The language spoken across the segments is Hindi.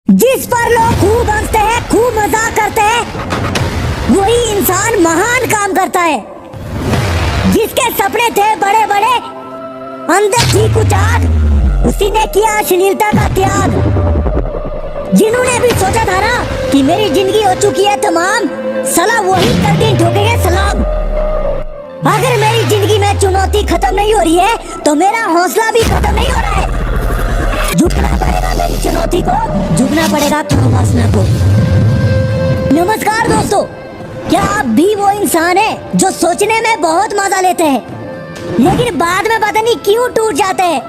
जिस पर लोग खूब हंसते हैं, खूब मजाक करते हैं, वही इंसान महान काम करता है। जिसके सपने थे बड़े बड़े, अंदर थी कुछ आग, उसी ने किया अश्लीलता का त्याग। जिन्होंने भी सोचा था ना कि मेरी जिंदगी हो चुकी है तमाम, साला वही कर दिन ठोकेंगे सलाम। अगर मेरी जिंदगी में चुनौती खत्म नहीं हो रही है तो मेरा हौसला भी खत्म नहीं हो रहा है। झुकना पड़ेगा मेरी चुनौती को, झुकना पड़ेगा काम वासना को। नमस्कार दोस्तों, क्या आप भी वो इंसान है जो सोचने में बहुत मजा लेते हैं लेकिन बाद में पता नहीं क्यों टूट जाते हैं?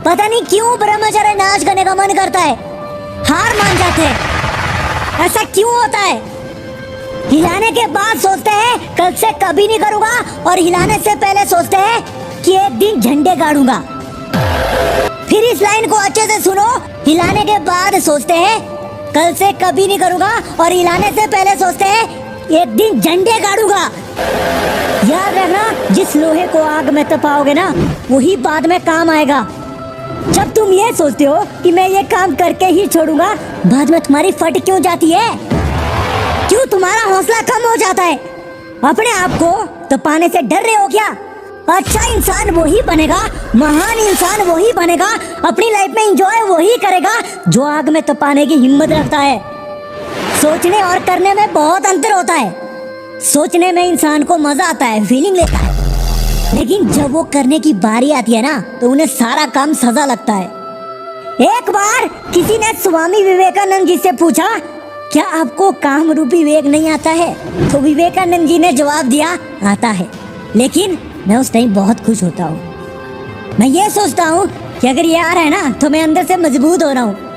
पता नहीं क्यों ब्रह्मचर्य नाश करने का मन करता है, हार मान जाते हैं। ऐसा क्यों होता है? हिलाने के बाद सोचते हैं कल से कभी नहीं करूंगा, और हिलाने से पहले सोचते हैं कि एक दिन झंडे गाड़ूंगा। फिर इस लाइन को अच्छे से सुनो, हिलाने के बाद सोचते हैं कल से कभी नहीं करूंगा, और हिलाने से पहले सोचते हैं एक दिन झंडे गाड़ूंगा। याद रखना, जिस लोहे को आग में तपाओगे ना वही बाद में काम आएगा। जब तुम ये सोचते हो कि मैं ये काम करके ही छोड़ूंगा, बाद में तुम्हारी फट क्यों जाती है? क्यों तुम्हारा हौसला कम हो जाता है? अपने आप को तपाने से डर रहे हो क्या? अच्छा इंसान वही बनेगा, महान इंसान वही बनेगा, अपनी लाइफ में एंजॉय वही करेगा जो आग में तपाने की हिम्मत रखता है। सोचने और करने में बहुत अंतर होता है। सोचने में इंसान को मजा आता है, फीलिंग लेता है, लेकिन जब वो करने की बारी आती है ना तो उन्हें सारा काम सजा लगता है। एक बार किसी ने स्वामी विवेकानंद जी से पूछा, क्या आपको काम रूपी वेग नहीं आता है? तो विवेकानंद जी ने जवाब दिया, आता है, लेकिन मैं उस टाइम बहुत खुश होता हूँ। मैं ये सोचता हूँ कि अगर ये आ रहा है ना तो मैं अंदर से मजबूत हो रहा हूँ।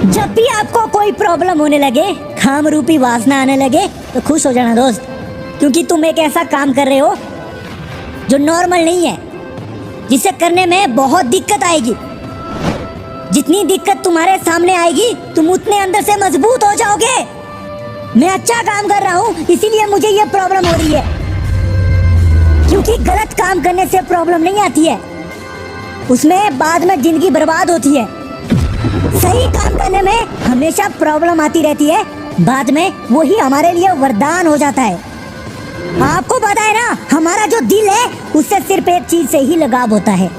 जब भी आपको कोई प्रॉब्लम होने लगे, काम रूपी वासना आने लगे, तो खुश हो जाना दोस्त, क्योंकि तुम एक ऐसा काम कर रहे हो जो नॉर्मल नहीं है, जिसे करने में बहुत दिक्कत आएगी। जितनी दिक्कत तुम्हारे सामने आएगी तुम उतने अंदर से मजबूत हो जाओगे। मैं अच्छा काम कर रहा हूँ इसीलिए मुझे ये प्रॉब्लम हो रही है, क्योंकि गलत काम करने से प्रॉब्लम नहीं आती है, उसमें बाद में जिंदगी बर्बाद होती है। सही काम करने में हमेशा प्रॉब्लम आती रहती है, बाद में वही हमारे लिए वरदान हो जाता है। आपको पता है ना, हमारा जो दिल है उससे सिर्फ एक चीज से ही लगाव होता है,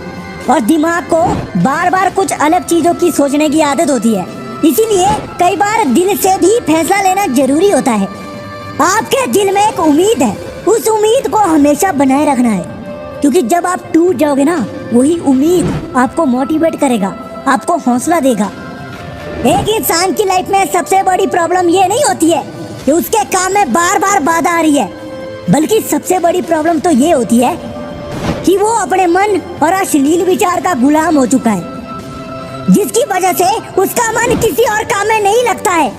और दिमाग को बार बार कुछ अलग चीजों की सोचने की आदत होती है। इसीलिए कई बार दिल से भी फैसला लेना जरूरी होता है। आपके दिल में एक उम्मीद है, उस उम्मीद को हमेशा बनाए रखना है, क्योंकि जब आप टूट जाओगे ना वही उम्मीद आपको मोटिवेट करेगा, आपको हौसला देगा। एक इंसान की लाइफ में सबसे बड़ी प्रॉब्लम ये नहीं होती है कि उसके काम में बार बार बाधा आ रही है, बल्कि सबसे बड़ी प्रॉब्लम तो ये होती है कि वो अपने मन और अश्लील विचार का गुलाम हो चुका है, जिसकी वजह से उसका मन किसी और काम में नहीं लगता है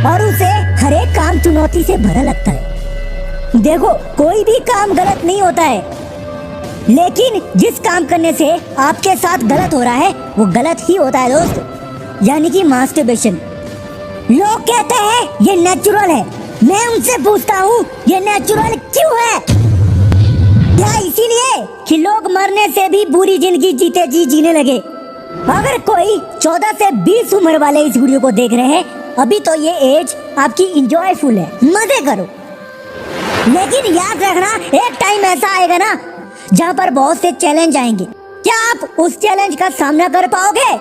और उसे हर एक काम चुनौती से भरा लगता है। देखो, कोई भी काम गलत नहीं होता है, लेकिन जिस काम करने से आपके साथ गलत हो रहा है वो गलत ही होता है दोस्त, यानी कि मास्टरबेशन। लोग कहते हैं ये नेचुरल है, मैं उनसे पूछता हूँ ये नेचुरल क्यों है? क्या इसीलिए कि लोग मरने से भी बुरी जिंदगी जीते जी जीने लगे? अगर कोई 14 से 20 उम्र वाले इस वीडियो को देख रहे हैं, अभी तो ये एज आपकी इंजॉयफुल है, मजे करो। लेकिन याद रखना, एक टाइम ऐसा आएगा ना जहाँ पर बहुत से चैलेंज आएंगे। क्या आप उस चैलेंज का सामना कर पाओगे?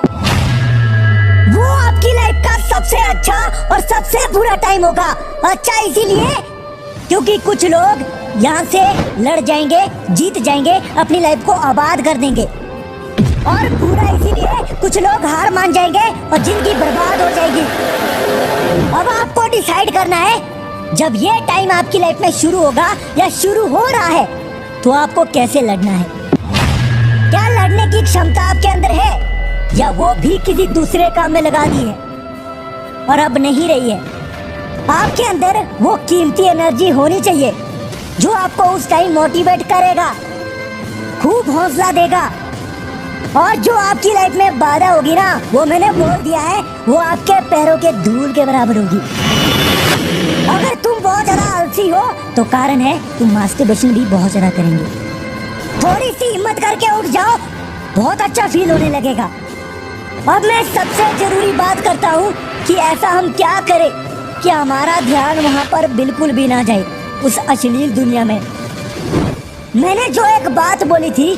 वो आपकी लाइफ का सबसे अच्छा और सबसे बुरा टाइम होगा। अच्छा इसीलिए क्योंकि कुछ लोग यहाँ से लड़ जाएंगे, जीत जाएंगे, अपनी लाइफ को आबाद कर देंगे, और बुरा इसीलिए कुछ लोग हार मान जाएंगे और जिंदगी बर्बाद हो जाएगी। अब आपको डिसाइड करना है, जब ये टाइम आपकी लाइफ में शुरू होगा या शुरू हो रहा है, तो आपको कैसे लड़ना है। क्या लड़ने की क्षमता आपके अंदर है, या वो भी किसी दूसरे काम में लगा दी है और अब नहीं रही है? आपके अंदर वो कीमती एनर्जी होनी चाहिए जो आपको उस टाइम मोटिवेट करेगा, खूब हौसला देगा, और जो आपकी लाइफ में बाधा होगी ना, वो मैंने बोल दिया है, वो आपके पैरों के धूल के बराबर होगी। अगर तुम बहुत ज्यादा आलसी हो तो कारण है तुम मास्टरबेशन भी बहुत ज्यादा करेंगे। थोड़ी सी हिम्मत करके उठ जाओ, बहुत अच्छा फील होने लगेगा। अब मैं सबसे जरूरी बात बात करता हूँ कि ऐसा हम क्या करें कि हमारा ध्यान वहाँ पर बिल्कुल भी ना जाए, उस अश्लील दुनिया में। मैंने जो एक बात बोली थी,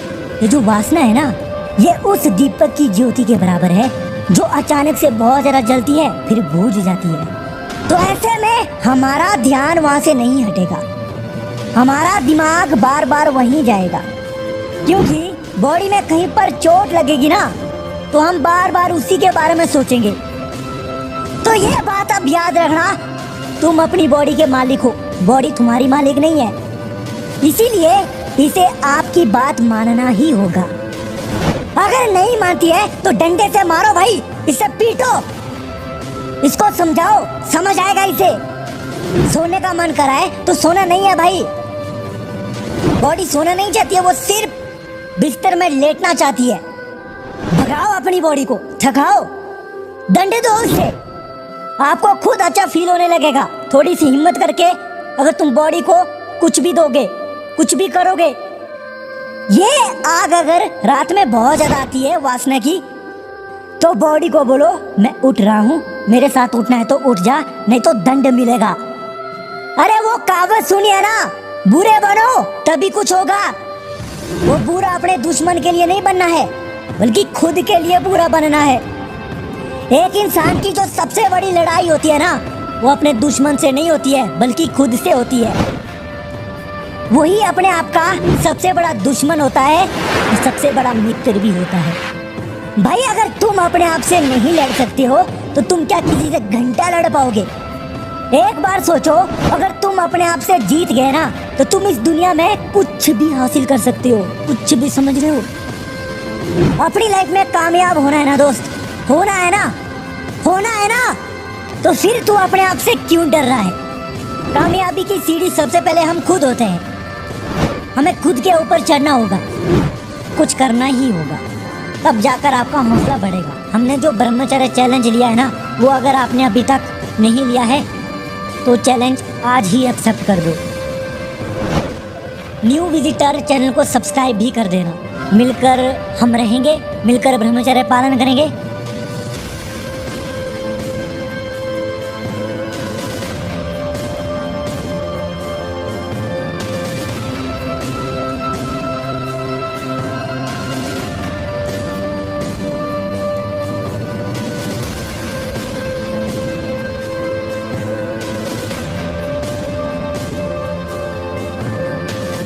ये जो वासना है ना, ये उस दीपक की ज्योति के बराबर है जो अचानक से बहुत ज्यादा जलती है फिर बुझ जाती है। तो ऐसे में हमारा ध्यान वहाँ से नहीं हटेगा, हमारा दिमाग बार बार वहीं जाएगा, क्योंकि बॉडी में कहीं पर चोट लगेगी ना तो हम बार बार उसी के बारे में सोचेंगे। तो ये बात अब याद रखना, तुम अपनी बॉडी के मालिक हो, बॉडी तुम्हारी मालिक नहीं है। इसीलिए इसे आपकी बात मानना ही होगा। अगर नहीं मानती है तो डंडे से मारो भाई, इसे पीटो, इसको समझाओ, समझ आएगा इसे। सोने का मन करा है तो सोना नहीं है भाई, बॉडी सोना नहीं चाहती है, वो सिर्फ बिस्तर में लेटना चाहती है। भगाओ अपनी बॉडी को, थकाओ, डंडे दो उससे, आपको खुद अच्छा फील होने लगेगा। थोड़ी सी हिम्मत करके अगर तुम बॉडी को कुछ भी दोगे, कुछ भी करोगे। ये आग अगर रात में बहुत ज्यादा आती है वासना की, तो बॉडी को बोलो मैं उठ रहा हूँ, मेरे साथ उठना है तो उठ जा, नहीं तो दंड मिलेगा। अरे वो कहावत सुनी है ना, बुरे बनो तभी कुछ होगा। वो बुरा अपने दुश्मन के लिए नहीं बनना है, बल्कि खुद के लिए बुरा बनना है। एक इंसान की जो सबसे बड़ी लड़ाई होती है ना, वो अपने दुश्मन से नहीं होती है बल्कि खुद से होती है। वही अपने आप का सबसे बड़ा दुश्मन होता है और सबसे बड़ा मित्र भी होता है। भाई अगर तुम अपने आप से नहीं लड़ सकते हो तो तुम क्या किसी से घंटा लड़ पाओगे। एक बार सोचो, अगर तुम अपने आप से जीत गए ना तो तुम इस दुनिया में कुछ भी हासिल कर सकते हो, कुछ भी, समझ रहे हो। अपनी लाइफ में कामयाब होना है ना दोस्त, होना है ना, होना है ना, तो फिर तू अपने आप से क्यों डर रहा है। कामयाबी की सीढ़ी सबसे पहले हम खुद होते हैं, हमें खुद के ऊपर चढ़ना होगा, कुछ करना ही होगा, तब जाकर आपका हौसला बढ़ेगा। हमने जो ब्रह्मचर्य चैलेंज लिया है ना, वो अगर आपने अभी तक नहीं लिया है तो चैलेंज आज ही एक्सेप्ट कर दो। न्यू विजिटर चैनल को सब्सक्राइब भी कर देना। मिलकर हम रहेंगे, मिलकर ब्रह्मचर्य पालन करेंगे।